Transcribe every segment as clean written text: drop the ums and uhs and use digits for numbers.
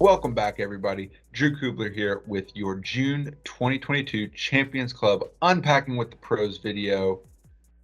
Welcome back, everybody. Drew Kubler here with your June 2022 Champions Club Unpacking with the Pros video.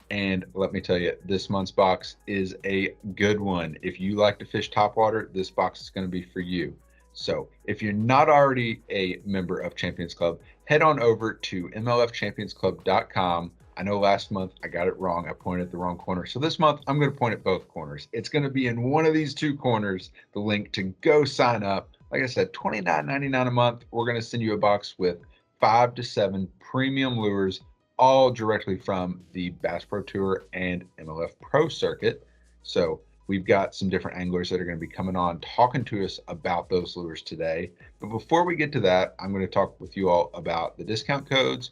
And let me tell you, this month's box is a good one. If you like to fish topwater, this box is going to be for you. So if you're not already a member of Champions Club, head on over to mlfchampionsclub.com. I know last month I got it wrong. I pointed at the wrong corner. So this month I'm going to point at both corners. It's going to be in one of these two corners, the link to go sign up. Like I said, $29.99 a month. We're going to send you a box with 5 to 7 premium lures, all directly from the Bass Pro Tour and MLF Pro Circuit. So we've got some different anglers that are going to be coming on talking to us about those lures today. But before we get to that, I'm going to talk with you all about the discount codes,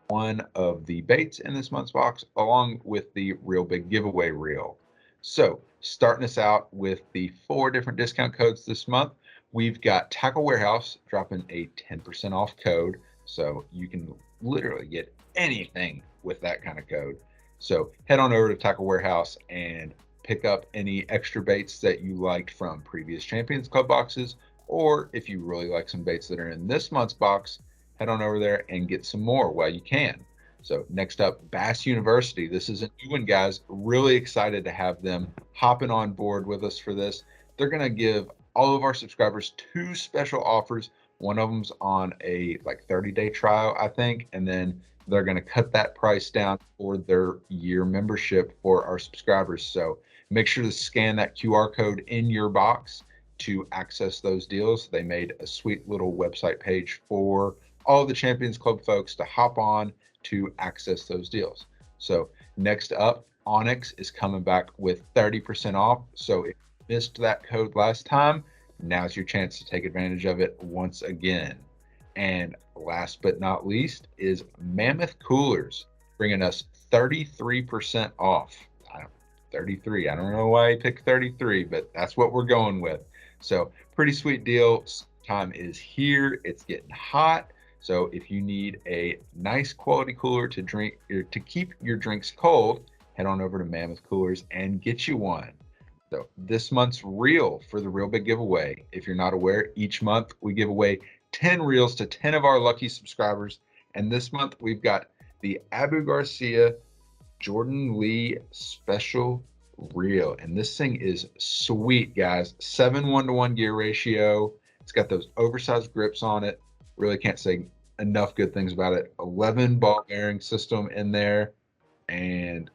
one of the baits in this month's box, along with the Real Big Giveaway reel. So starting us out with the 4 different discount codes this month, we've got Tackle Warehouse dropping a 10% off code. So you can literally get anything with that kind of code. So head on over to Tackle Warehouse and pick up any extra baits that you liked from previous Champions Club boxes, or if you really like some baits that are in this month's box, head on over there and get some more while you can. So next up, Bass University. This is a new one, guys. Really excited to have them hopping on board with us for this. They're going to give all of our subscribers 2 special offers. One of them's on a 30-day trial, I think, and then they're going to cut that price down for their year membership for our subscribers. So make sure to scan that QR code in your box to access those deals. They made a sweet little website page for all of the Champions Club folks to hop on to access those deals. So next up, Onyx is coming back with 30% off. So if you missed that code last time, now's your chance to take advantage of it once again. And last but not least is Mammoth Coolers, bringing us 33% off. 33. I don't know why I picked 33, but that's what we're going with. So pretty sweet deal. Time is here. It's getting hot. So if you need a nice quality cooler to drink or to keep your drinks cold, head on over to Mammoth Coolers and get you one. So this month's reel for the Real Big Giveaway. If you're not aware, each month we give away 10 reels to 10 of our lucky subscribers. And this month we've got the Abu Garcia Jordan Lee special reel. And this thing is sweet, guys. 7:1 gear ratio. It's got those oversized grips on it. Really can't say enough good things about it. 11 ball bearing system in there. And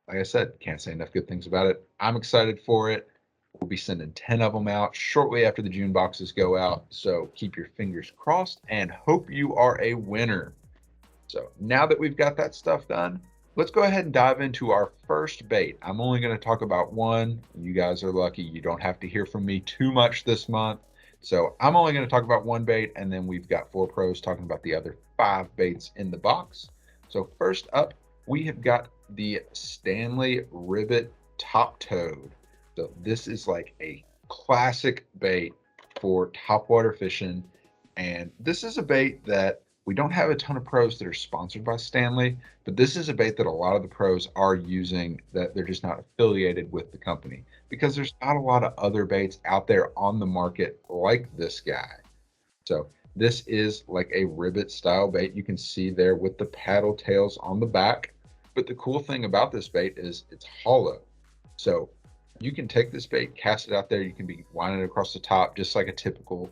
like I said, can't say enough good things about it. I'm excited for it. We'll be sending 10 of them out shortly after the June boxes go out. So keep your fingers crossed and hope you are a winner. So now that we've got that stuff done, let's go ahead and dive into our first bait. I'm only going to talk about one. You guys are lucky. You don't have to hear from me too much this month. So I'm only going to talk about one bait, and then we've got 4 pros talking about the other 5 baits in the box. So first up, we have got the STANLEY RIBBIT Top Toad. So this is like a classic bait for topwater fishing. And this is a bait that we don't have a ton of pros that are sponsored by STANLEY, but this is a bait that a lot of the pros are using, that they're just not affiliated with the company, because there's not a lot of other baits out there on the market like this guy. So this is like a ribbit style bait. You can see there with the paddle tails on the back. But the cool thing about this bait is it's hollow. So you can take this bait, cast it out there. You can be winding it across the top, just like a typical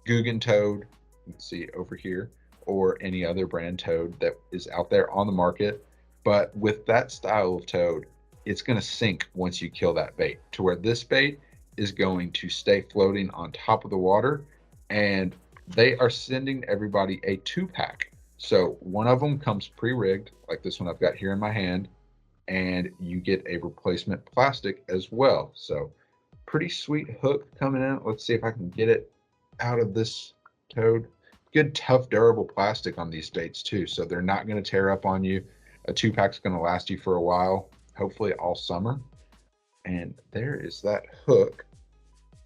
Guggen toad. You can see it over here, or any other brand toad that is out there on the market. But with that style of toad, it's going to sink once you kill that bait, to where this bait is going to stay floating on top of the water. And they are sending everybody a 2-pack. So one of them comes pre-rigged, like this one I've got here in my hand, and you get a replacement plastic as well. So pretty sweet hook coming in. Let's see if I can get it out of this toad. Good, tough, durable plastic on these baits too, so they're not going to tear up on you. A 2-pack's going to last you for a while, hopefully all summer. And there is that hook.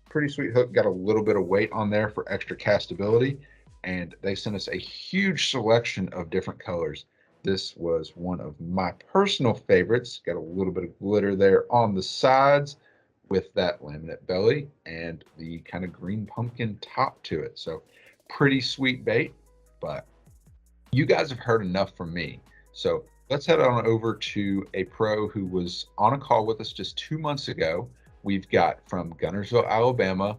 Pretty sweet hook. Got a little bit of weight on there for extra castability. And they sent us a huge selection of different colors. This was one of my personal favorites. Got a little bit of glitter there on the sides. with that laminate belly and the kind of green pumpkin top to it. So pretty sweet bait, but you guys have heard enough from me. So let's head on over to a pro who was on a call with us just 2 months ago. We've got from Gunnersville, Alabama,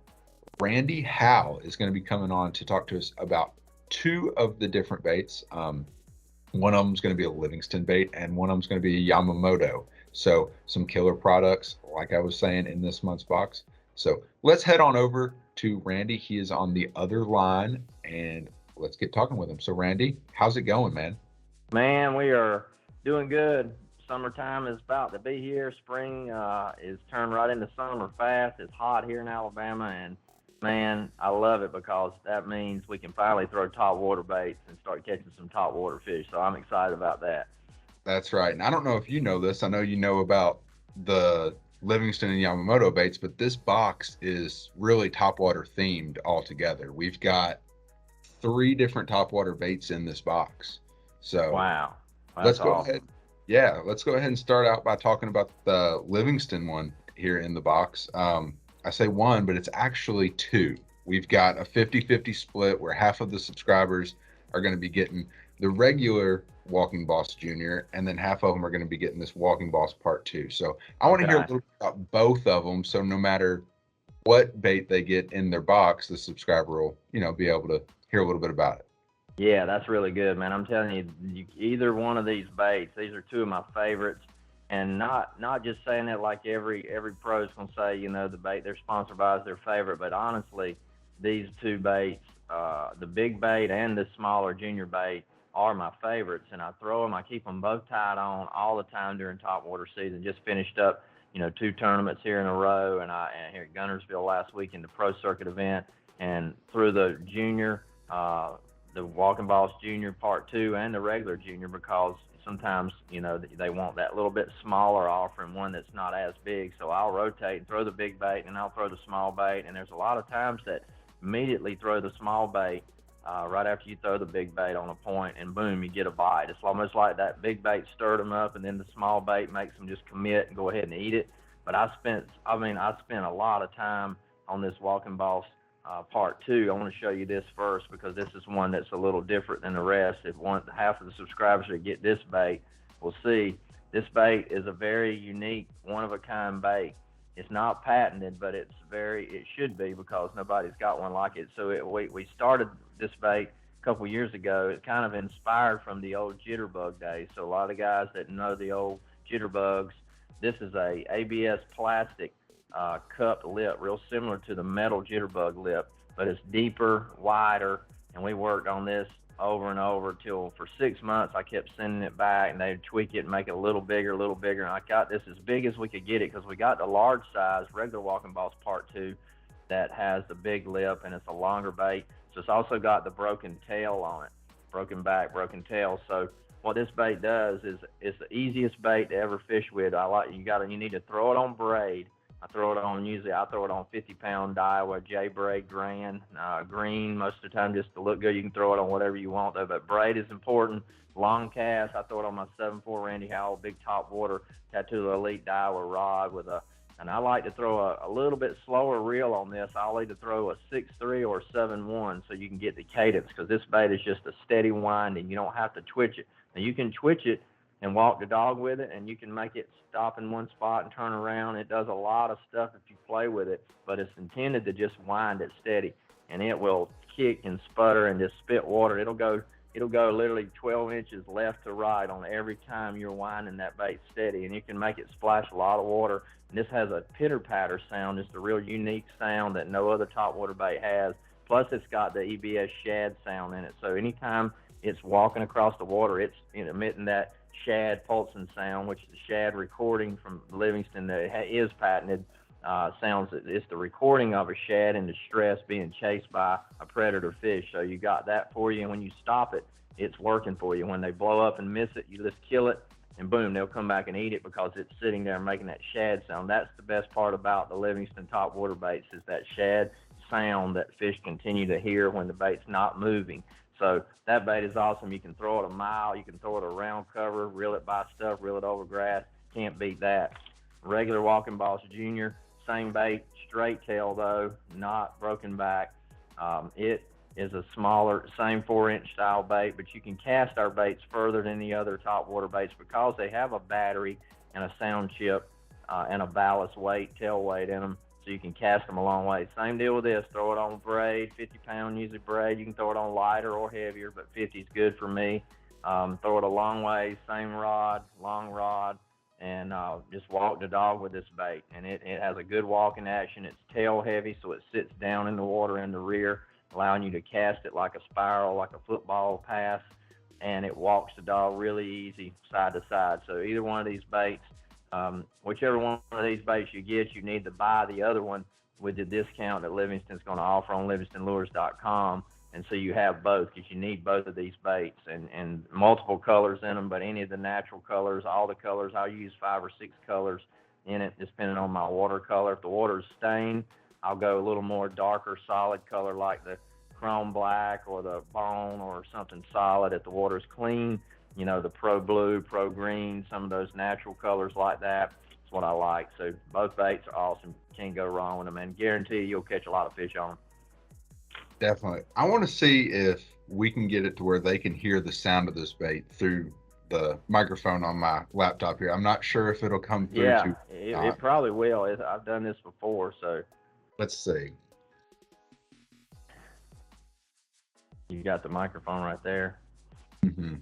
Randy Howell is going to be coming on to talk to us about two of the different baits. One of them is going to be a Livingston bait, and one of them is going to be a Yamamoto. So some killer products, like I was saying, in this month's box. So let's head on over to Randy. He is on the other line, and let's get talking with him. So Randy, how's it going, man? Man, we are doing good. Summertime is about to be here. Spring is turned right into summer fast. It's hot here in Alabama, and man, I love it because that means we can finally throw top water baits and start catching some top water fish. So I'm excited about that. That's right. And I don't know if you know this. I know you know about the Livingston and Yamamoto baits, but this box is really topwater themed altogether. We've got 3 different topwater baits in this box. So Wow, let's that's go awesome. ahead. Yeah, let's go ahead and start out by talking about the Livingston one here in the box. I say one, but it's actually 2. We've got a 50-50 split where half of the subscribers are going to be getting the regular Walking Boss Junior, and then half of them are going to be getting this Walking Boss Part 2. So I want to hear a Okay. little bit about both of them. So no matter what bait they get in their box, the subscriber will, be able to hear a little bit about it. Yeah, that's really good, man. I'm telling you, either one of these baits, these are two of my favorites, and not just saying it like every pro's gonna say, the bait they're sponsored by is their favorite, but honestly, these two baits, the big bait and the smaller junior bait, are my favorites, and I throw them. I keep them both tied on all the time during top water season. Just finished up, 2 tournaments here in a row, and here at Gunnersville last week in the pro circuit event, and through the junior. The Walking Boss Junior Part 2 and the regular Junior, because sometimes, they want that little bit smaller offering, one that's not as big. So I'll rotate and throw the big bait, and I'll throw the small bait. And there's a lot of times that immediately throw the small bait right after you throw the big bait on a point, and boom, you get a bite. It's almost like that big bait stirred them up, and then the small bait makes them just commit and go ahead and eat it. But I spent a lot of time on this Walking Boss Part 2. I want to show you this first because this is one that's a little different than the rest. If half of the subscribers that get this bait will see, this bait is a very unique, one-of-a-kind bait. It's not patented, but it should be, because nobody's got one like it. So we started this bait a couple years ago. It kind of inspired from the old jitterbug days. So a lot of guys that know the old jitterbugs, this is a ABS plastic cupped lip, real similar to the metal jitterbug lip, but it's deeper, wider, and we worked on this over and over till for 6 months I kept sending it back, and they'd tweak it and make it a little bigger, and I got this as big as we could get it, because we got the large size regular Walking Boss Part 2 that has the big lip, and it's a longer bait. So it's also got the broken tail on it, broken back, broken tail. So what this bait does is it's the easiest bait to ever fish with. You need to throw it on braid. I throw it on 50-pound Daiwa J braid green most of the time, just to look good. You can throw it on whatever you want though, but braid is important. Long cast, I throw it on my 7.4 Randy Howell big top water Tattoo Elite Daiwa rod and I like to throw a little bit slower reel on this. I'll either throw a 6.3 or 7.1 so you can get the cadence, because this bait is just a steady winding. You don't have to twitch it. Now you can twitch it and walk the dog with it, and you can make it stop in one spot and turn around. It does a lot of stuff if you play with it, but it's intended to just wind it steady, and it will kick and sputter and just spit water. It'll go literally 12 inches left to right on every time you're winding that bait steady, and you can make it splash a lot of water. And this has a pitter-patter sound, just a real unique sound that no other topwater bait has. Plus, it's got the EBS shad sound in it, so anytime it's walking across the water, it's emitting that shad pulsing sound, which is the shad recording from Livingston that is patented. It's the recording of a shad in distress being chased by a predator fish. So you got that for you, and when you stop it, it's working for you. When they blow up and miss it, you just kill it, and boom, they'll come back and eat it because it's sitting there making that shad sound. That's the best part about the Livingston top water baits, is that shad sound that fish continue to hear when the bait's not moving. So that bait is awesome. You can throw it a mile. You can throw it around cover, reel it by stuff, reel it over grass. Can't beat that. Regular Walking Boss Junior, Same bait, straight tail though, not broken back. It is a smaller, same 4-inch style bait, but you can cast our baits further than the other top water baits because they have a battery and a sound chip and a ballast weight, tail weight in them, so you can cast them a long way. Same deal with this. Throw it on braid, 50-pound usually braid. You can throw it on lighter or heavier, but 50 is good for me. Throw it a long way, same rod, long rod, and just walk the dog with this bait. And it has a good walking action. It's tail heavy, so it sits down in the water in the rear, allowing you to cast it like a spiral, like a football pass, and it walks the dog really easy side to side. So either one of these baits, whichever one of these baits you get, you need to buy the other one with the discount that Livingston's going to offer on livingstonlures.com. And so you have both, because you need both of these baits, and multiple colors in them, but any of the natural colors, all the colors. I'll use 5 or 6 colors in it, depending on my watercolor. If the water's stained, I'll go a little more darker, solid color like the chrome black or the bone or something solid. If the water's clean, you know, the pro blue, pro green, some of those natural colors like that. That's what I like. So both baits are awesome. Can't go wrong with them, and guarantee you'll catch a lot of fish on them. Definitely. I want to see if we can get it to where they can hear the sound of this bait through the microphone on my laptop here. I'm not sure if it'll come through. Yeah, it probably will. I've done this before, so. Let's see. You got the microphone right there. Mm-hmm.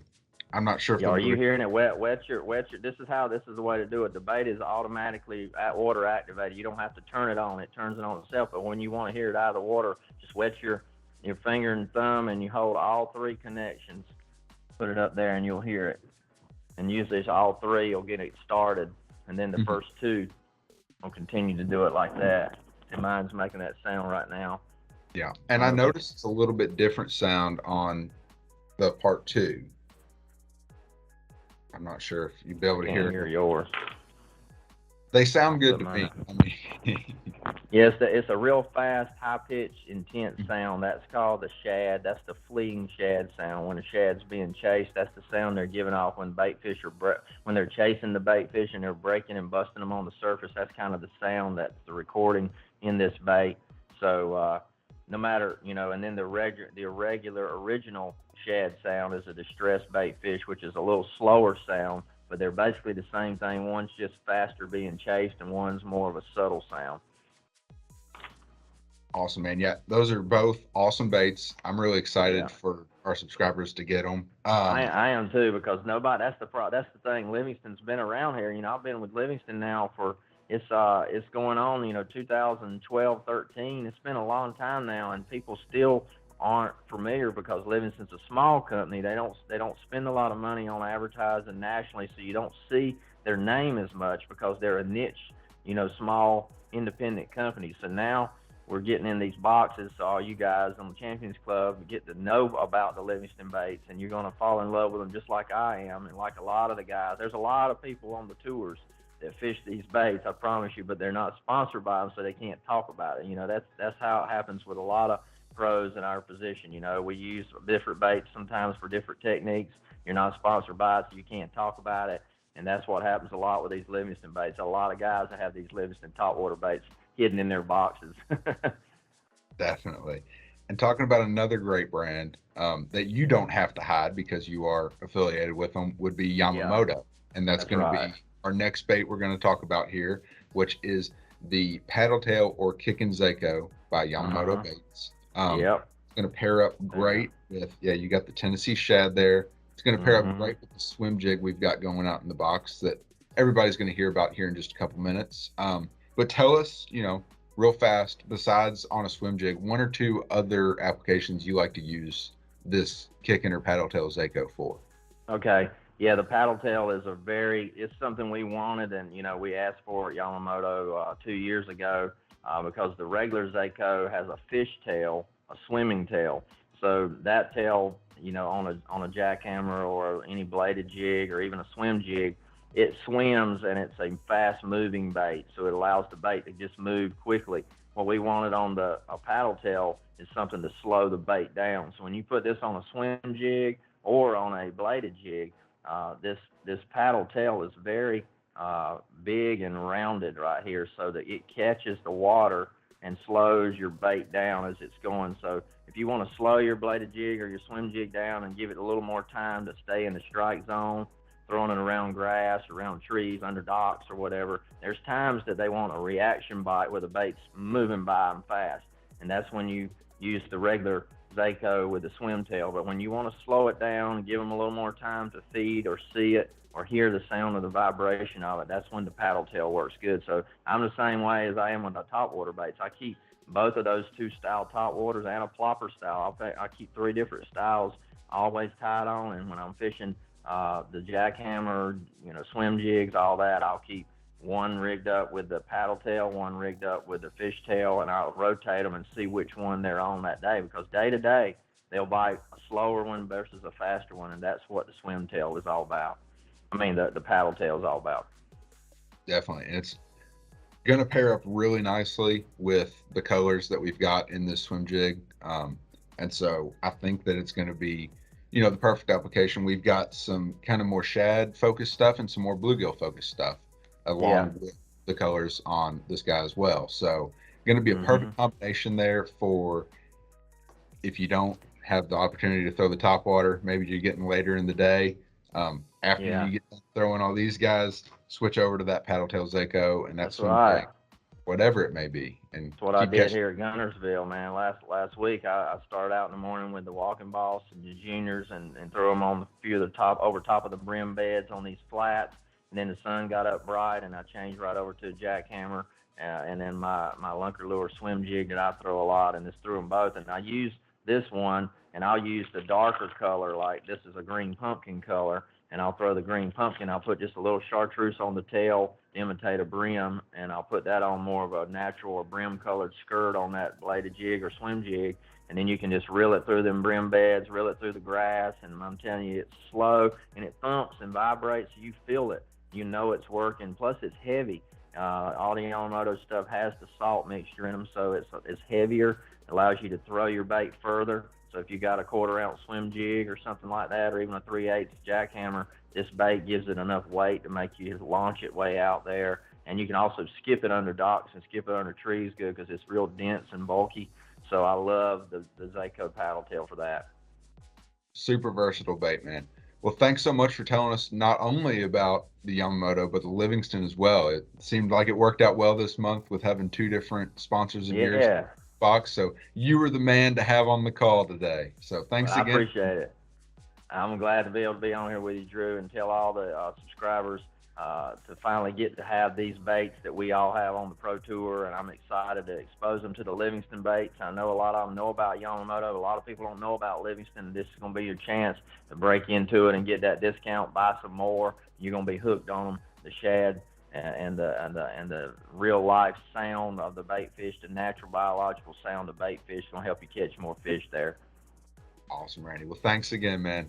I'm not sure if are you hearing it? Wet your. This is the way to do it. The bait is automatically at water activated. You don't have to turn it on. It turns it on itself. But when you want to hear it out of the water, just wet your finger and thumb, and you hold all 3 connections. Put it up there, and you'll hear it. And usually all 3 will get it started, and then the first 2 will continue to do it like that. And mine's making that sound right now. Yeah, and I noticed it's a little bit different sound on the part 2. I'm not sure if you'll be able to hear yours. They sound good to me. Yes, it's a real fast, high-pitched, intense sound. That's called the shad. That's the fleeing shad sound. When a shad's being chased, that's the sound they're giving off when bait fish are when they're chasing the bait fish and they're breaking and busting them on the surface. That's kind of the sound that's the recording in this bait. So no matter, and then the irregular original shad sound is a distressed bait fish, which is a little slower sound, but they're basically the same thing. One's just faster being chased, and one's more of a subtle sound. Awesome, man. Yeah, those are both awesome baits. I'm really excited for our subscribers to get them. I am too, because nobody. That's the thing. Livingston's been around here. I've been with Livingston now for it's going on. 2012, 13. It's been a long time now, and people still aren't familiar because Livingston's a small company. They don't spend a lot of money on advertising nationally, so you don't see their name as much because they're a niche, small independent company. So now we're getting in these boxes, so all you guys on the Champions Club get to know about the Livingston baits, and you're going to fall in love with them just like I am, and like a lot of the guys. There's a lot of people on the tours that fish these baits, I promise you, but they're not sponsored by them, so they can't talk about it. That's how it happens with a lot of pros in our position. We use different baits sometimes for different techniques. You're not sponsored by it, so you can't talk about it, and that's what happens a lot with these Livingston baits. A lot of guys that have these Livingston top water baits hidden in their boxes. Definitely. And talking about another great brand that you don't have to hide because you are affiliated with them would be Yamamoto. Yeah. And that's going to be our next bait we're going to talk about here, which is the paddle tail or KICKIN ZAKO by Yamamoto Baits. It's going to pair up great with, you got the Tennessee shad there. It's going to pair up great with the swim jig we've got going out in the box that everybody's going to hear about here in just a couple minutes. But tell us, real fast, besides on a swim jig, 1 or 2 other applications you like to use this KICKIN or paddle tail ZAKO for. Okay. Yeah, the paddle tail is it's something we wanted, and, we asked for at Yamamoto 2 years ago because the regular ZAKO has a fish tail, a swimming tail. So that tail, on a jackhammer or any bladed jig or even a swim jig, it swims and it's a fast moving bait, so it allows the bait to just move quickly. What we wanted on a paddle tail is something to slow the bait down. So when you put this on a swim jig or on a bladed jig, this paddle tail is very big and rounded right here so that it catches the water and slows your bait down as it's going. So if you want to slow your bladed jig or your swim jig down and give it a little more time to stay in the strike zone, throwing it around grass, around trees, under docks or whatever, there's times that they want a reaction bite where the bait's moving by them fast. And that's when you use the regular ZAKO with the swim tail. But when you want to slow it down and give them a little more time to feed or see it or hear the sound of the vibration of it, that's when the paddle tail works good. So I'm the same way as I am with the top water baits. I keep both of those two style top waters and a plopper style. I keep 3 different styles always tied on, and when I'm fishing the jackhammer, you know, swim jigs, all that, I'll keep one rigged up with the paddle tail, one rigged up with the fish tail, and I'll rotate them and see which one they're on that day, because day to day they'll bite a slower one versus a faster one, and that's what the swim tail is all about. I mean, the paddle tail is all about. Definitely. And it's going to pair up really nicely with the colors that we've got in this swim jig. And so I think that it's going to be, you know, the perfect application. We've got some kind of more shad focused stuff and some more bluegill focused stuff along with the colors on this guy as well. So going to be a perfect combination there for if you don't have the opportunity to throw the top water, maybe you're getting later in the day. After you get done throwing all these guys, switch over to that paddle tail ZAKO, and that's right. Whatever it may be. And that's what I did here at Guntersville, man. Last week I started out in the morning with the walking boss and the juniors and threw them on a few of the over top of the brim beds on these flats. And then the sun got up bright, and I changed right over to a jackhammer, and then my lunker lure swim jig that I throw a lot, and just threw them both. And I use this one, and I'll use the darker color, like this is a green pumpkin color, and I'll throw the green pumpkin. I'll put just a little chartreuse on the tail to imitate a brim, and I'll put that on more of a natural or brim-colored skirt on that bladed jig or swim jig, and then you can just reel it through them brim beds, reel it through the grass, and I'm telling you, it's slow, and it thumps and vibrates, so you feel it. You know it's working. Plus, it's heavy. All the YAMAMOTO stuff has the salt mixture in them, so it's heavier. It allows you to throw your bait further. So if you got a 1/4 ounce swim jig or something like that, or even a 3/8 jackhammer, this bait gives it enough weight to make you launch it way out there. And you can also skip it under docks and skip it under trees good because it's real dense and bulky. So I love the ZAKO paddle tail for that. Super versatile bait, man. Well, thanks so much for telling us not only about the YAMAMOTO, but the Livingston as well. It seemed like it worked out well this month with having 2 different sponsors of yours box. So you were the man to have on the call today. So thanks again. I appreciate it. I'm glad to be able to be on here with you, Drew, and tell all the subscribers to finally get to have these baits that we all have on the Pro Tour, and I'm excited to expose them to the Livingston baits. I know a lot of them know about YAMAMOTO. A lot of people don't know about Livingston. This is going to be your chance to break into it and get that discount, buy some more. You're going to be hooked on them, the shad and the real life sound of the bait fish, the natural biological sound of bait fish is going to help you catch more fish there. Awesome, Randy. Well, thanks again, man.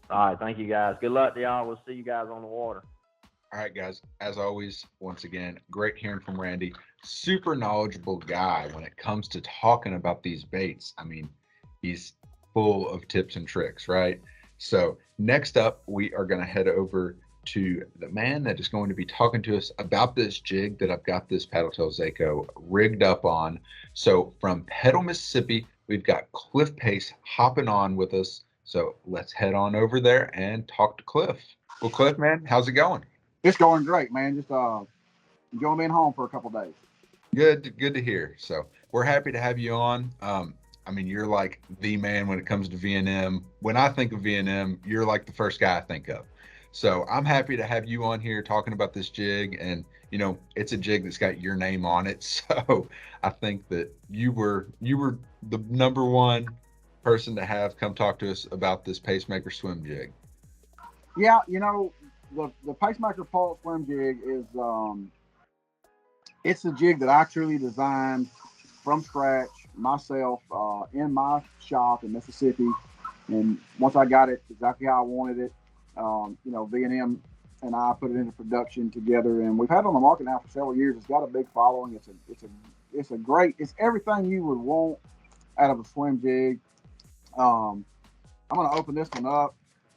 All right, thank you guys. Good luck to y'all. We'll see you guys on the water. All right, guys. As always, once again, great hearing from Randy. Super knowledgeable guy when it comes to talking about these baits. I mean, he's full of tips and tricks, right? So next up, we are going to head over to the man that is going to be talking to us about this jig that I've got this paddle tail ZAKO rigged up on. So from Petal, Mississippi, we've got Cliff Pace hopping on with us. So let's head on over there and talk to Cliff. Well, Cliff, man, how's it going? It's going great, man. Just enjoying being home for a couple days. Good to hear. So we're happy to have you on. I mean, you're like the man when it comes to V&M. When I think of V&M, you're like the first guy I think of. So I'm happy to have you on here talking about this jig, and you know, it's a jig that's got your name on it. So I think that you were the #1 person to have come talk to us about this PACEMAKER swim jig. Yeah, you know, the PACEMAKER pulse swim jig is it's a jig that I truly designed from scratch myself in my shop in Mississippi. And once I got it exactly how I wanted it, you know, V&M and I put it into production together, and we've had it on the market now for several years. It's got a big following. It's everything you would want out of a swim jig. I'm going to open this one up,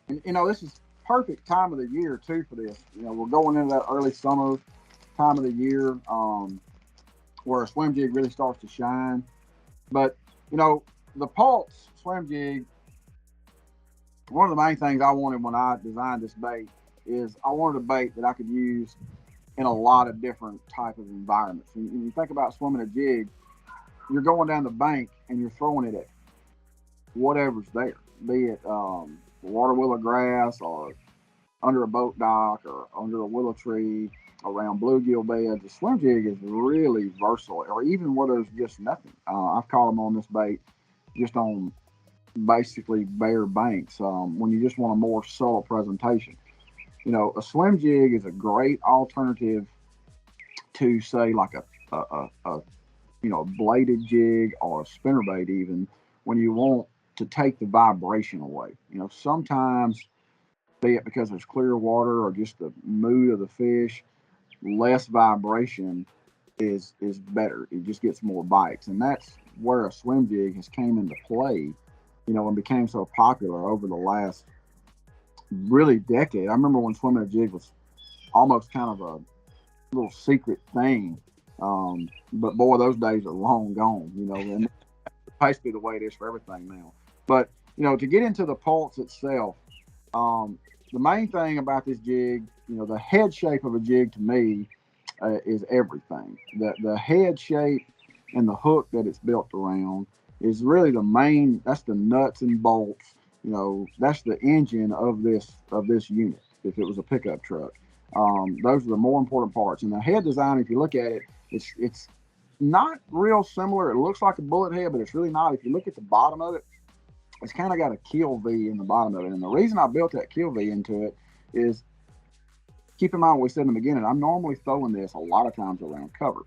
and you know, this is perfect time of the year too for this. You know, we're going into that early summer time of the year where a swim jig really starts to shine. But you know, the Pulse swim jig, one of the main things I wanted when I designed this bait is I wanted a bait that I could use in a lot of different type of environments. When you think about swimming a jig, you're going down the bank and you're throwing it at whatever's there, be it water willow grass or under a boat dock or under a willow tree, around bluegill beds. The swim jig is really versatile, or even where there's just nothing. I've caught them on this bait just on basically bare banks when you just want a more subtle presentation. You know, a swim jig is a great alternative to say like a you know, bladed jig or a spinnerbait, even when you want to take the vibration away. You know, sometimes, be it because there's clear water or just the mood of the fish, less vibration is better. It just gets more bites, and that's where a swim jig has came into play. You know, and became so popular over the last really decade. I remember when swimming a jig was almost kind of a little secret thing. But boy, those days are long gone, you know, and it's basically the way it is for everything now. But, you know, to get into the Pulse itself, the main thing about this jig, you know, the head shape of a jig to me is everything. The head shape and the hook that it's built around is really the main, that's the nuts and bolts, you know, that's the engine of this unit. If it was a pickup truck, those are the more important parts. And the head design, if you look at it, it's not real similar. It looks like a bullet head, but it's really not. If you look at the bottom of it, it's kind of got a kill V in the bottom of it. And the reason I built that kill V into it is, keep in mind what we said in the beginning, I'm normally throwing this a lot of times around cover.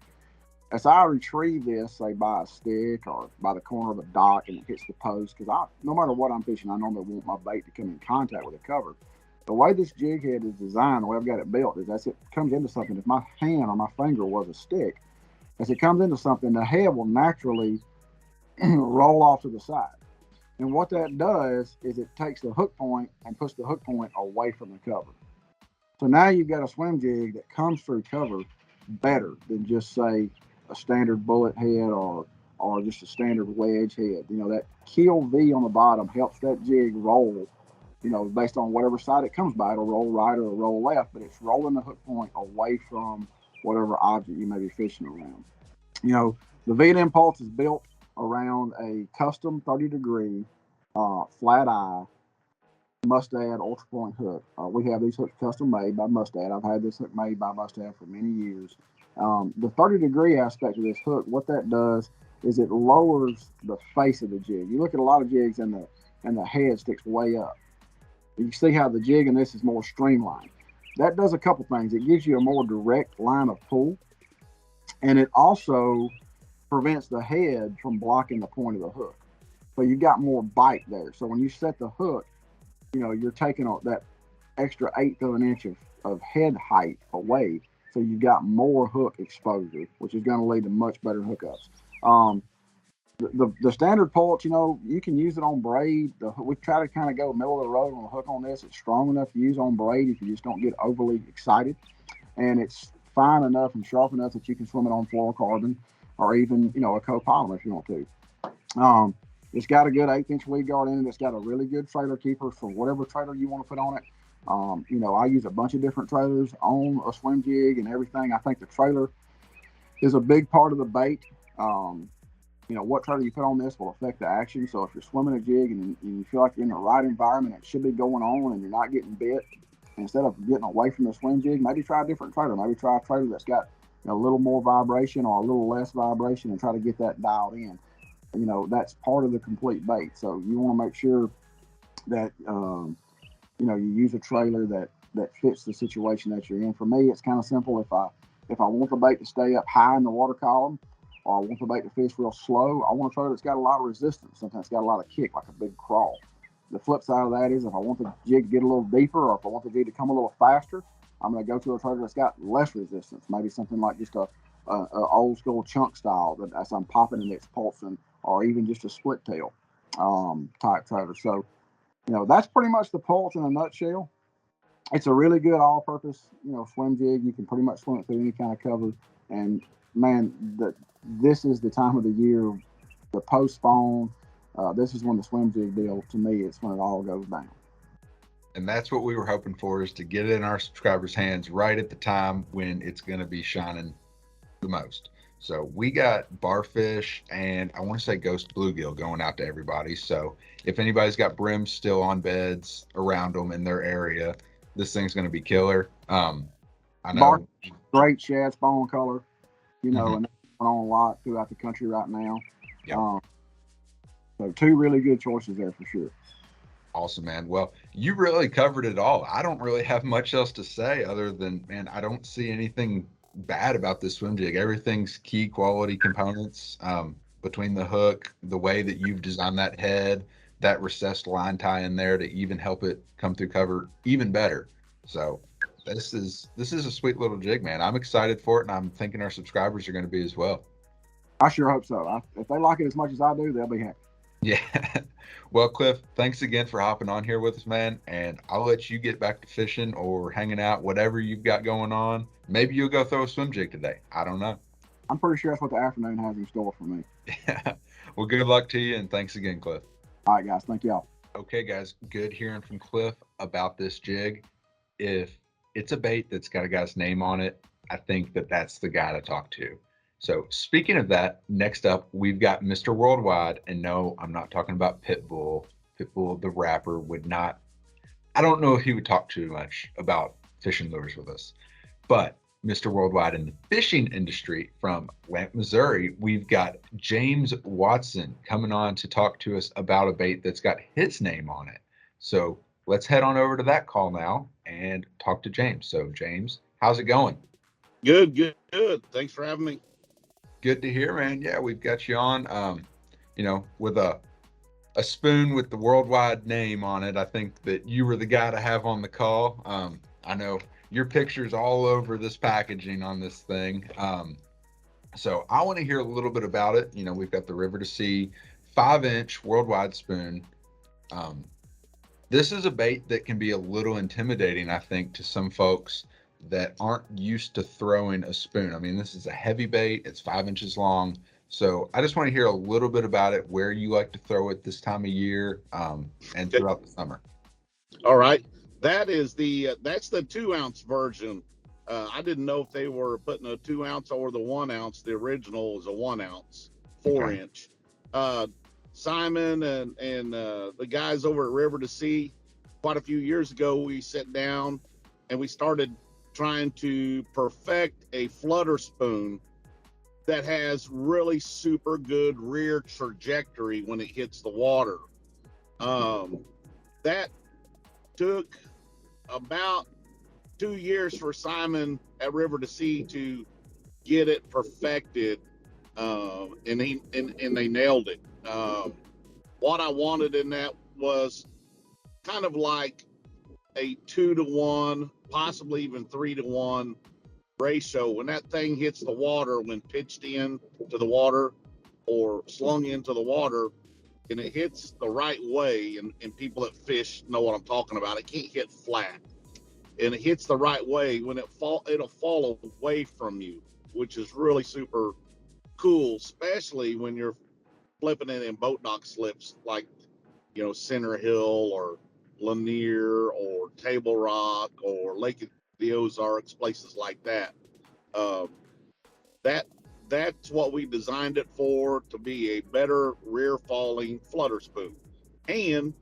As I retrieve this, say by a stick or by the corner of a dock, and it hits the post, because no matter what I'm fishing, I normally want my bait to come in contact with the cover. The way this jig head is designed, the way I've got it built, is as it comes into something, if my hand or my finger was a stick, as it comes into something, the head will naturally roll off to the side. And what that does is it takes the hook point and puts the hook point away from the cover. So now you've got a swim jig that comes through cover better than just, say, a standard bullet head or just a standard wedge head. You know, that kill V on the bottom helps that jig roll, you know, based on whatever side it comes by. It'll roll right or roll left, but it's rolling the hook point away from whatever object you may be fishing around. You know, the V&M Pulse is built around a custom 30-degree flat eye Mustad Ultra Point hook. We have these hooks custom made by Mustad. I've had this hook made by Mustad for many years. The 30-degree aspect of this hook, what that does is it lowers the face of the jig. You look at a lot of jigs and the head sticks way up. You see how the jig in this is more streamlined. That does a couple things. It gives you a more direct line of pull, and it also prevents the head from blocking the point of the hook. So you've got more bite there. So when you set the hook, you know, you're taking that extra 1/8 of an inch of head height away. So you've got more hook exposure, which is going to lead to much better hookups. The standard Pulse, you know, you can use it on braid. We try to kind of go middle of the road on the hook on this. It's strong enough to use on braid if you just don't get overly excited. And it's fine enough and sharp enough that you can swim it on fluorocarbon or even, you know, a copolymer if you want to. It's got a good 1/8-inch weed guard in it. It's got a really good trailer keeper for whatever trailer you want to put on it. You know, I use a bunch of different trailers on a swim jig and everything. I think the trailer is a big part of the bait. You know, what trailer you put on this will affect the action. So if you're swimming a jig and you feel like you're in the right environment, it should be going on and you're not getting bit, instead of getting away from the swim jig, maybe try a different trailer. Maybe try a trailer that's got a little more vibration or a little less vibration and try to get that dialed in. You know, that's part of the complete bait. So you want to make sure that, you know, you use a trailer that fits the situation that you're in. For me, it's kind of simple. If I want the bait to stay up high in the water column, or I want the bait to fish real slow, I want a trailer that's got a lot of resistance. Sometimes it's got a lot of kick, like a big crawl. The flip side of that is if I want the jig to get a little deeper, or if I want the jig to come a little faster, I'm going to go to a trailer that's got less resistance. Maybe something like just a old school chunk style that as I'm popping and it's pulsing, or even just a split tail type trailer. So, you know, that's pretty much the Pulse in a nutshell. It's a really good all-purpose, swim jig. You can pretty much swim it through any kind of cover. And man, this is the time of the year, the post-spawn. This is when the swim jig deal, to me, it's when it all goes down. And that's what we were hoping for, is to get it in our subscribers' hands right at the time when it's going to be shining the most. So we got barfish and I want to say ghost bluegill going out to everybody. So if anybody's got brims still on beds around them in their area, this thing's going to be killer. I know. Great shad spawn color, and that's going on a lot throughout the country right now. Yep. So 2 really good choices there for sure. Awesome, man. Well, you really covered it all. I don't really have much else to say other than, man, I don't see anything bad about this swim jig. Everything's key quality components, between the hook, the way that you've designed that head, that recessed line tie in there to even help it come through cover even better. So this is a sweet little jig, man. I'm excited for it, and I'm thinking our subscribers are going to be as well. I sure hope so. If they like it as much as I do, they'll be happy. Yeah. Well, Cliff, thanks again for hopping on here with us, man. And I'll let you get back to fishing or hanging out, whatever you've got going on. Maybe you'll go throw a swim jig today. I don't know. I'm pretty sure that's what the afternoon has in store for me. Yeah. Well, good luck to you, and thanks again, Cliff. All right, guys. Thank y'all. Okay, guys. Good hearing from Cliff about this jig. If it's a bait that's got a guy's name on it, I think that's the guy to talk to. So speaking of that, next up, we've got Mr. Worldwide. And no, I'm not talking about Pitbull. Pitbull, the rapper, would not, I don't know if he would talk too much about fishing lures with us. But Mr. Worldwide in the fishing industry from Lamp, Missouri, we've got James Watson coming on to talk to us about a bait that's got his name on it. So let's head on over to that call now and talk to James. So James, how's it going? Good. Thanks for having me. Good to hear, man. Yeah, we've got you on, with a spoon with the Worldwide name on it. I think that you were the guy to have on the call. I know your picture's all over this packaging on this thing. So I want to hear a little bit about it. We've got the River to Sea 5-inch Worldwide spoon. This is a bait that can be a little intimidating, I think, to some folks that aren't used to throwing a spoon. I mean, this is a heavy bait. It's 5 inches long. So I just want to hear a little bit about it, where you like to throw it this time of year, and throughout the summer. All right. That's the 2-ounce version. I didn't know if they were putting a 2-ounce or the 1-ounce. The original is a 1-ounce, 4-inch. Simon and the guys over at River to Sea, quite a few years ago, we sat down and we started trying to perfect a flutter spoon that has really super good rear trajectory when it hits the water. That took about 2 years for Simon at River to Sea to get it perfected, and they nailed it. What I wanted in that was kind of like a 2-to-1, possibly even 3-to-1 ratio. When that thing hits the water, when pitched in to the water or slung into the water, and it hits the right way, and people that fish know what I'm talking about, it can't hit flat. And it hits the right way, when it'll fall away from you, which is really super cool, especially when you're flipping it in boat dock slips like, Center Hill or Lanier or Table Rock or Lake of the Ozarks, places like that. That's what we designed it for, to be a better rear falling flutter spoon. And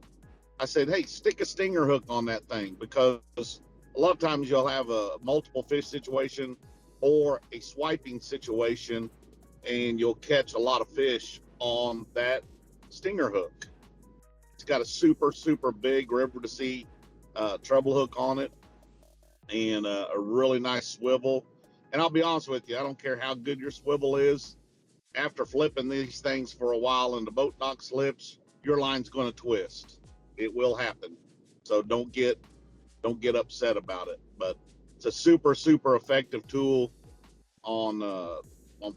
I said, hey, stick a stinger hook on that thing, because a lot of times you'll have a multiple fish situation or a swiping situation, and you'll catch a lot of fish on that stinger hook. It's got a super, super big River to Sea treble hook on it, and a really nice swivel. And I'll be honest with you, I don't care how good your swivel is. After flipping these things for a while in the boat dock slips, your line's going to twist. It will happen. So don't get upset about it. But it's a super, super effective tool on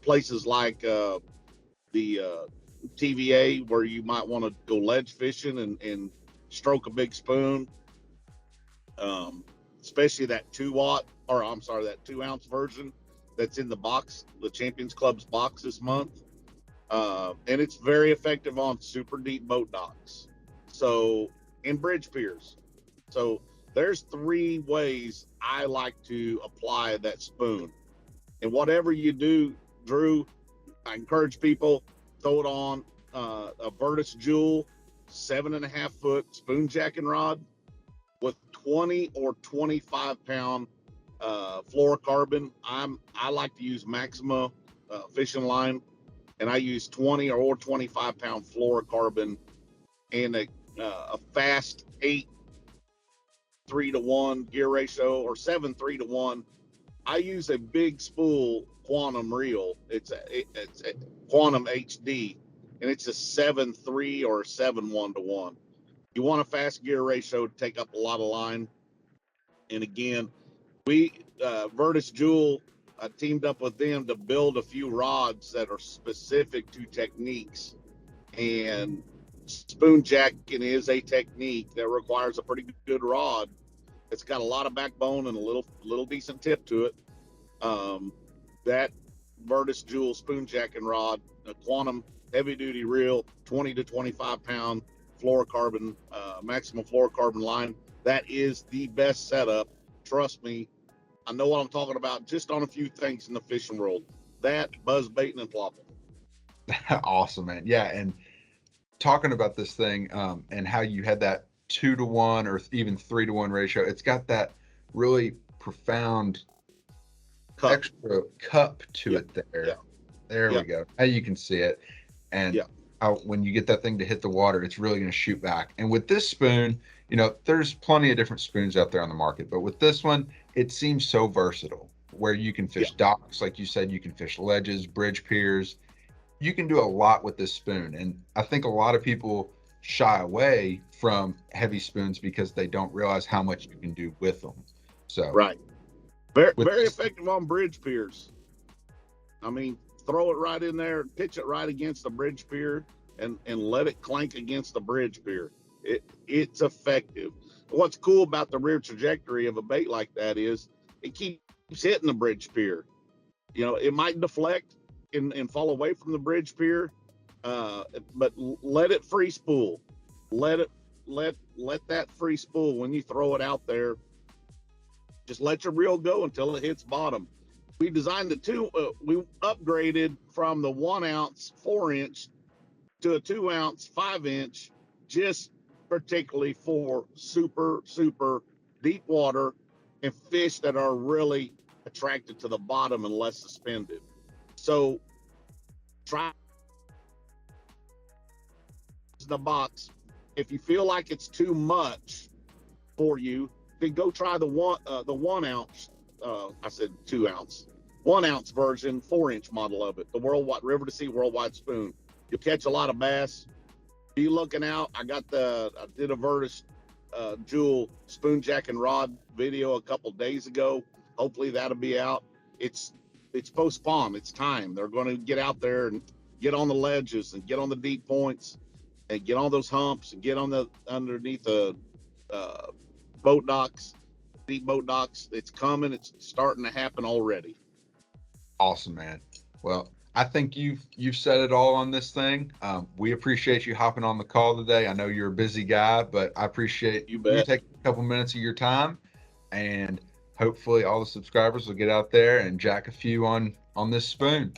places like the TVA, where you might want to go ledge fishing and stroke a big spoon. especially that 2 ounce version that's in the box, the Champions Club's box this month. And it's very effective on super deep boat docks. So, in bridge piers. So there's 3 ways I like to apply that spoon. And whatever you do, Drew, I encourage people, throw it on a Virtus Jewel 7.5 foot spoon jacking rod with 20 or 25 pound fluorocarbon. I like to use Maxima fishing line, and I use 20 or 25 pound fluorocarbon and a fast 8:3-to-1 gear ratio or 7:3-to-1. I use a big spool quantum reel. It's a quantum HD, and it's a 7:3 or 7:1-to-1. You want a fast gear ratio to take up a lot of line. And again, we Virtus Jewel teamed up with them to build a few rods that are specific to techniques. And spoon jacking is a technique that requires a pretty good rod. It's got a lot of backbone and a little decent tip to it. That Virtus Jewel spoon jacking rod, a quantum heavy duty reel, 20 to 25 pound fluorocarbon, maximum fluorocarbon line. That is the best setup. Trust me, I know what I'm talking about just on a few things in the fishing world. That, buzz baiting, and plopping. Awesome, man. Yeah, and talking about this thing and how you had that 2-to-1 or even 3-to-1 ratio, it's got that really profound extra cup to it there. Yeah. There we go. Now you can see it. And how, when you get that thing to hit the water, it's really going to shoot back. And with this spoon, you know, there's plenty of different spoons out there on the market, but with this one, it seems so versatile where you can fish docks, like you said, you can fish ledges, bridge piers. You can do a lot with this spoon. And I think a lot of people shy away from heavy spoons because they don't realize how much you can do with them. So right. Very effective on bridge piers. I mean, throw it right in there, pitch it right against the bridge pier, and let it clank against the bridge pier. It's effective. What's cool about the rear trajectory of a bait like that is it keeps hitting the bridge pier. You know, it might deflect and fall away from the bridge pier, but let it free spool. Let that free spool when you throw it out there. Just let your reel go until it hits bottom. We designed we upgraded from the 1 ounce 4-inch to a 2 ounce 5-inch, just particularly for super deep water and fish that are really attracted to the bottom and less suspended. So try the box. If you feel like it's too much for you, then go try the 1 ounce. I said 2 ounce, 1 ounce version, 4-inch model of it. The worldwide river to sea worldwide spoon. You'll catch a lot of bass. Be looking out. I did a Virtus Jewel spoon jack and rod video a couple days ago. Hopefully that'll be out. It's post-spawn. It's time. They're going to get out there and get on the ledges and get on the deep points and get on those humps and get on the underneath the boat docks, deep boat docks. It's coming. It's starting to happen already. Awesome, man. Well, I think you've said it all on this thing. We appreciate you hopping on the call today. I know you're a busy guy, but I appreciate you taking a couple minutes of your time, and hopefully all the subscribers will get out there and jack a few on this spoon.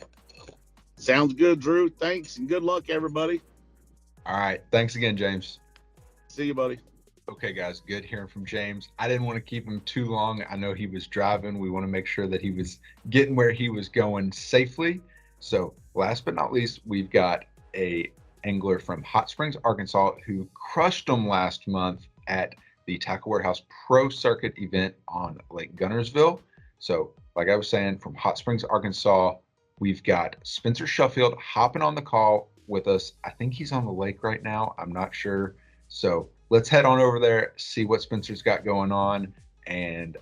Sounds good, Drew. Thanks, and good luck, everybody. All right. Thanks again, James. See you, buddy. Okay, guys, good hearing from James. I didn't want to keep him too long. I know he was driving. We want to make sure that he was getting where he was going safely. So last but not least, we've got a angler from Hot Springs, Arkansas, who crushed them last month at the Tackle Warehouse Pro Circuit event on Lake Gunnersville. So like I was saying, from Hot Springs, Arkansas, we've got Spencer Shuffield hopping on the call with us. I think he's on the lake right now. I'm not sure. So let's head on over there, see what Spencer's got going on, and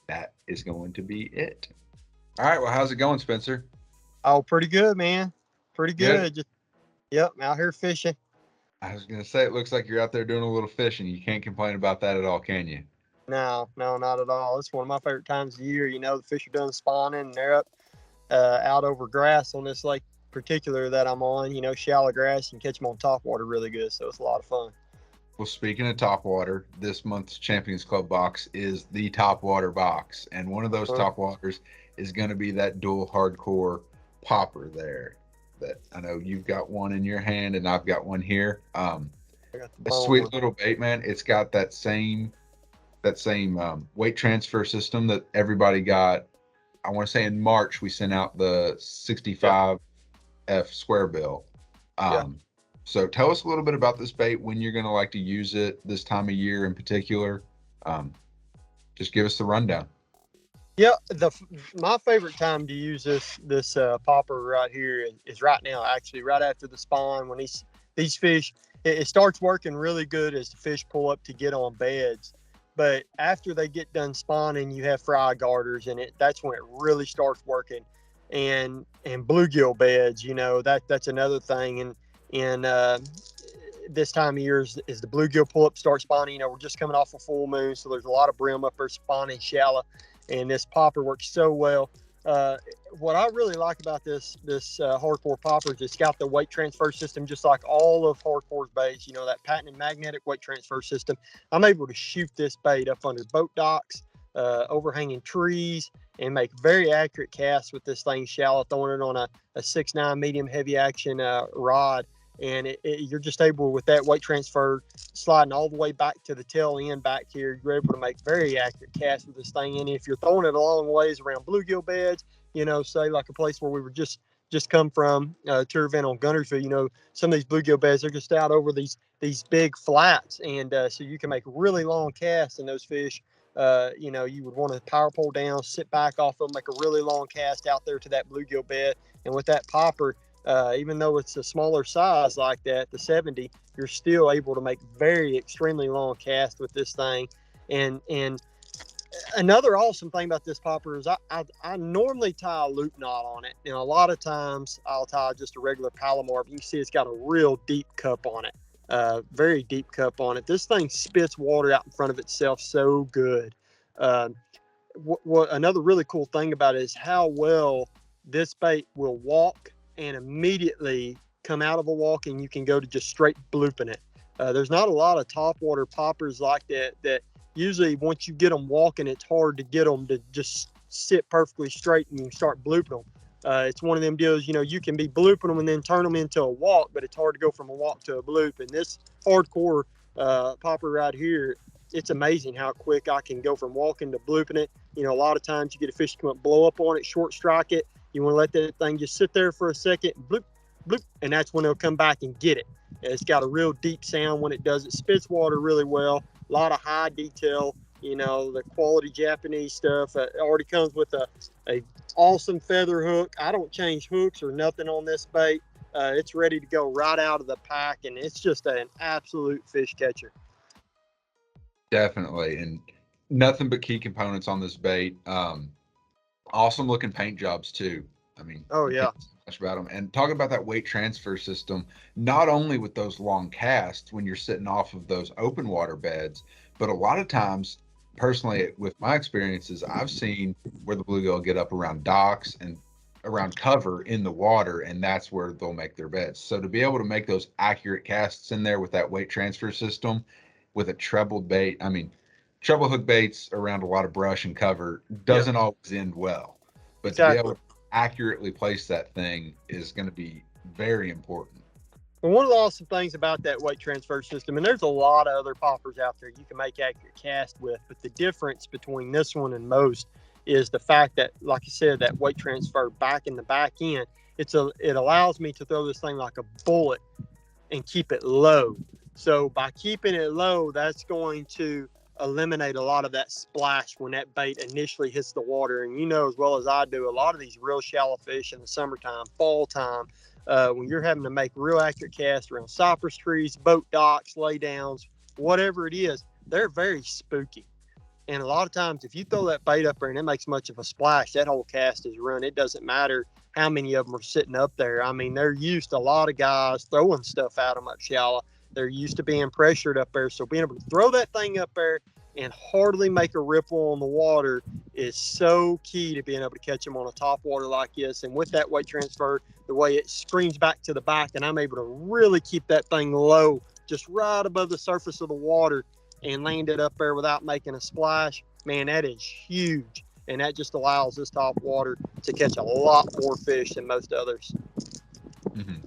that is going to be it. All right, well, how's it going, Spencer? Oh, pretty good, man. Pretty good. Just, yep, out here fishing. I was going to say, it looks like you're out there doing a little fishing. You can't complain about that at all, can you? No, not at all. It's one of my favorite times of the year. The fish are done spawning and they're up out over grass on this lake particular that I'm on, shallow grass. You can catch them on top water really good. So it's a lot of fun. Well, speaking of top water, this month's Champions Club box is the top water box. And one of those top waters is going to be that dual hardcore popper there that I know you've got one in your hand and I've got one here. A sweet little bait, man. It's got that same weight transfer system that everybody got. I want to say in March we sent out the 65F square bill. So tell us a little bit about this bait, when you're going to like to use it this time of year in particular. Just give us the rundown. Yeah, my favorite time to use this popper right here is right now, actually, right after the spawn. When these fish, it starts working really good as the fish pull up to get on beds. But after they get done spawning, you have fry garters, and that's when it really starts working. And bluegill beds, that's another thing. And this time of year is the bluegill pull up start spawning. We're just coming off a full moon, so there's a lot of brim up there spawning shallow, and this popper works so well. What I really like about this hardcore popper is it's got the weight transfer system, just like all of hardcore's baits. That patented magnetic weight transfer system. I'm able to shoot this bait up under boat docks, overhanging trees, and make very accurate casts with this thing shallow, throwing it on a 6.9 medium heavy action rod. And you're just able, with that weight transfer, sliding all the way back to the tail end back here, you're able to make very accurate casts with this thing. And if you're throwing it a long ways around bluegill beds, say like a place where we were just come from, a tour event on Guntersville, some of these bluegill beds, they're just out over these big flats. And so you can make really long casts in those fish. You would want to power pole down, sit back off of them, make a really long cast out there to that bluegill bed. And with that popper, even though it's a smaller size like that, the 70, you're still able to make extremely long casts with this thing. And another awesome thing about this popper is I normally tie a loop knot on it. A lot of times I'll tie just a regular Palomar, but you can see it's got a real deep cup on it, very deep cup on it. This thing spits water out in front of itself so good. What another really cool thing about it is how well this bait will walk and immediately come out of a walk, and you can go to just straight blooping it. There's not a lot of topwater poppers like that usually once you get them walking, it's hard to get them to just sit perfectly straight and you start blooping them. It's one of them deals, you can be blooping them and then turn them into a walk, but it's hard to go from a walk to a bloop. And this hardcore popper right here, it's amazing how quick I can go from walking to blooping it. A lot of times you get a fish to come up, blow up on it, short strike it. You want to let that thing just sit there for a second, bloop, bloop, and that's when they'll come back and get it. It's got a real deep sound when it does. It spits water really well, a lot of high detail, the quality Japanese stuff. It already comes with a awesome feather hook. I don't change hooks or nothing on this bait. It's ready to go right out of the pack, and it's just an absolute fish catcher. Definitely, and nothing but key components on this bait. Awesome looking paint jobs too. I mean, oh yeah, much about them. And talking about that weight transfer system, not only with those long casts when you're sitting off of those open water beds, but a lot of times, personally, with my experiences, I've seen where the bluegill get up around docks and around cover in the water, and that's where they'll make their beds. So to be able to make those accurate casts in there with that weight transfer system with a trebled bait, I mean, treble hook baits around a lot of brush and cover doesn't always end well, but exactly. To be able to accurately place that thing is going to be very important. Well, one of the awesome things about that weight transfer system, and there's a lot of other poppers out there you can make accurate cast with, but the difference between this one and most is the fact that, like I said, that weight transfer back in the back end, it allows me to throw this thing like a bullet and keep it low. So by keeping it low, that's going to eliminate a lot of that splash when that bait initially hits the water. And as well as I do, a lot of these real shallow fish in the summertime, fall time, when you're having to make real accurate casts around cypress trees, boat docks, laydowns, whatever it is, they're very spooky. And a lot of times if you throw that bait up there and it makes much of a splash, that whole cast is run. It doesn't matter how many of them are sitting up there. I mean, they're used to a lot of guys throwing stuff at them up shallow. They're used to being pressured up there. So being able to throw that thing up there and hardly make a ripple on the water is so key to being able to catch them on a top water like this. And with that weight transfer, the way it screams back to the back, and I'm able to really keep that thing low, just right above the surface of the water, and land it up there without making a splash, man, that is huge. And that just allows this top water to catch a lot more fish than most others.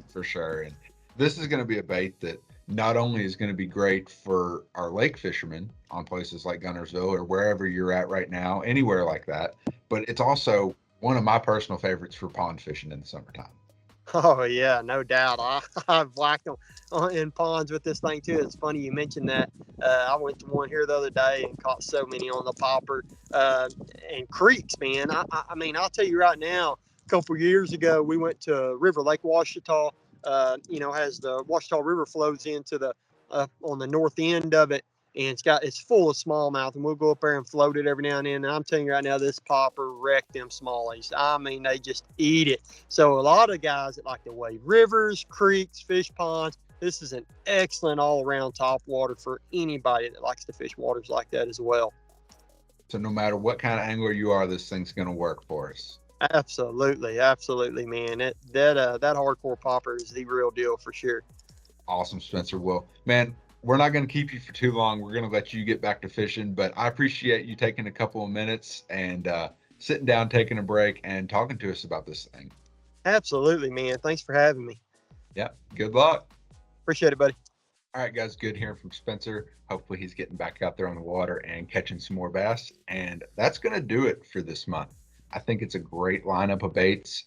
For sure. And this is going to be a bait that not only is going to be great for our lake fishermen on places like Guntersville or wherever you're at right now, anywhere like that, but it's also one of my personal favorites for pond fishing in the summertime. Oh yeah, no doubt. I've whacked them in ponds with this thing too. It's funny you mentioned that. I went to one here the other day and caught so many on the popper and creeks, man. I mean, I'll tell you right now, a couple years ago, we went to Lake Ouachita. Has the Ouachita River flows into the on the north end of it, and it's full of smallmouth, and we'll go up there and float it every now and then. And I'm telling you right now, this popper wrecked them smallies. I mean, they just eat it. So a lot of guys that like to wade rivers, creeks, fish ponds, this is an excellent all-around top water for anybody that likes to fish waters like that as well. So no matter what kind of angler you are, this thing's going to work for us. Absolutely, man. That hardcore popper is the real deal for sure. Awesome, Spencer. Well, man, we're not going to keep you for too long. We're going to let you get back to fishing, but I appreciate you taking a couple of minutes and sitting down, taking a break, and talking to us about this thing. Absolutely, man. Thanks for having me. Yeah, good luck. Appreciate it, buddy. All right, guys, good hearing from Spencer. Hopefully he's getting back out there on the water and catching some more bass. And that's going to do it for this month. I think it's a great lineup of baits.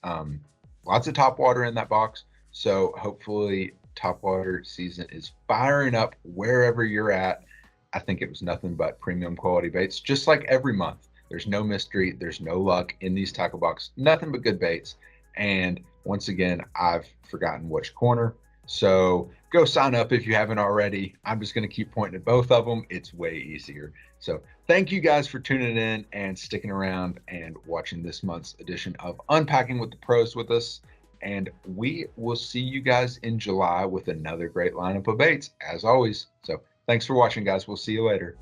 Lots of top water in that box. So hopefully topwater season is firing up wherever you're at. I think it was nothing but premium quality baits, just like every month. There's no mystery. There's no luck in these tackle box. Nothing but good baits. And once again, I've forgotten which corner. So go sign up if you haven't already. I'm just going to keep pointing at both of them. It's way easier. So thank you guys for tuning in and sticking around and watching this month's edition of Unpacking with the Pros with us. And we will see you guys in July with another great lineup of baits, as always. So thanks for watching, guys. We'll see you later.